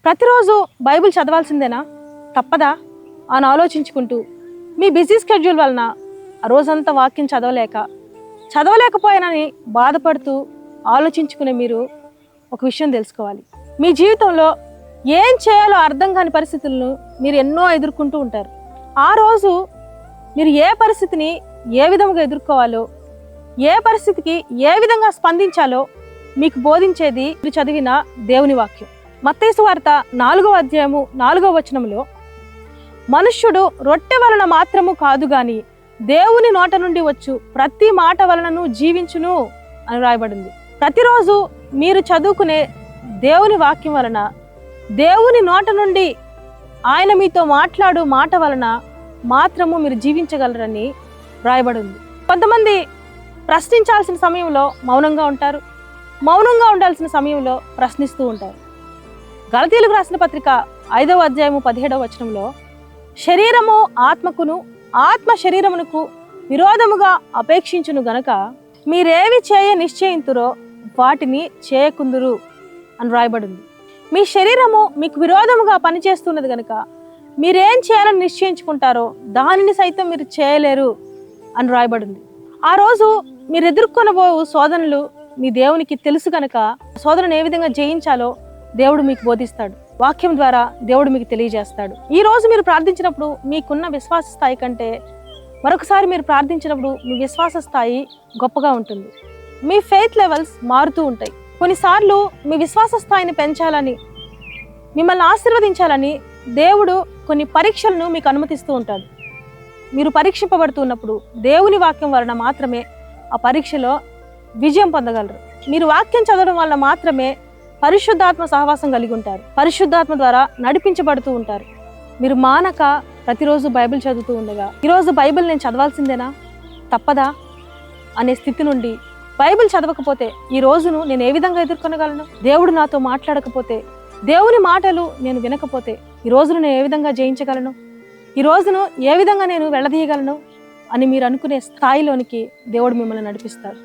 ప్రతిరోజు బైబిల్ చదవాల్సిందేనా, తప్పదా అని ఆలోచించుకుంటూ మీ బిజీ స్కెడ్యూల్ వలన ఆ రోజంతా వాక్యం చదవలేకపోయానని బాధపడుతూ ఆలోచించుకునే మీరు ఒక విషయం తెలుసుకోవాలి. మీ జీవితంలో ఏం చేయాలో అర్థం కాని పరిస్థితులను మీరు ఎన్నో ఎదుర్కొంటూ ఉంటారు. ఆ రోజు మీరు ఏ పరిస్థితిని ఏ విధంగా ఎదుర్కోవాలో, ఏ పరిస్థితికి ఏ విధంగా స్పందించాలో మీకు బోధించేది మీరు చదివిన దేవుని వాక్యం. మత్తయి సువార్త 4వ అధ్యాయము 4వ వచనంలో, మనుష్యుడు రొట్టె వలన మాత్రము కాదు గాని దేవుని నోట నుండి వచ్చు ప్రతి మాట వలనను జీవించును అని రాయబడింది. ప్రతిరోజు మీరు చదువుకునే దేవుని వాక్యం వలన, దేవుని నోట నుండి ఆయన మీతో మాట్లాడు మాట వలన మాత్రము మీరు జీవించగలరని రాయబడింది. కొంతమంది ప్రశ్నించాల్సిన సమయంలో మౌనంగా ఉంటారు, మౌనంగా ఉండాల్సిన సమయంలో ప్రశ్నిస్తూ ఉంటారు. గలతీయులకు రాసిన పత్రిక 5వ అధ్యాయము 17వ వచనంలో, శరీరము ఆత్మకును ఆత్మ శరీరమునకు విరోధముగా అపేక్షించును గనక మీరేవి చేయ నిశ్చయింతురో వాటిని చేయకుందురు అని రాయబడింది. మీ శరీరము మీకు విరోధముగా పనిచేస్తున్నది గనక మీరేం చేయాలని నిశ్చయించుకుంటారో దానిని సైతం మీరు చేయలేరు అని రాయబడింది. ఆ రోజు మీరు ఎదుర్కొనబోవు శోధనలు మీ దేవునికి తెలుసు గనక శోధనను ఏ విధంగా జయించాలో దేవుడు మీకు బోధిస్తాడు. వాక్యం ద్వారా దేవుడు మీకు తెలియజేస్తాడు. ఈ రోజు మీరు ప్రార్థించినప్పుడు మీకున్న విశ్వాస స్థాయి కంటే మరొకసారి మీరు ప్రార్థించినప్పుడు మీ విశ్వాస స్థాయి గొప్పగా ఉంటుంది. మీ ఫెయిత్ లెవెల్స్ మారుతూ ఉంటాయి. కొన్నిసార్లు మీ విశ్వాస స్థాయిని పెంచాలని, మిమ్మల్ని ఆశీర్వదించాలని దేవుడు కొన్ని పరీక్షలను మీకు అనుమతిస్తూ ఉంటాడు. మీరు పరీక్షింపబడుతున్నప్పుడు దేవుని వాక్యం వలన మాత్రమే ఆ పరీక్షలో విజయం పొందగలరు. మీరు వాక్యం చదవడం వల్ల మాత్రమే పరిశుద్ధాత్మ సహవాసం కలిగి ఉంటారు. పరిశుద్ధాత్మ ద్వారా నడిపించబడుతూ ఉంటారు. మీరు మానక ప్రతిరోజు బైబిల్ చదువుతూ ఉండగా, ఈరోజు బైబిల్ నేను చదవాల్సిందేనా, తప్పదా అనే స్థితి నుండి, బైబిల్ చదవకపోతే ఈ రోజును నేను ఏ విధంగా ఎదుర్కొనగలను, దేవుడు నాతో మాట్లాడకపోతే, దేవుని మాటలు నేను వినకపోతే ఈ రోజును నేను ఏ విధంగా జయించగలను, ఈ రోజును ఏ విధంగా నేను వెళ్ళదీయగలను అని మీరు అనుకునే స్థాయిలోనికి దేవుడు మిమ్మల్ని నడిపిస్తారు.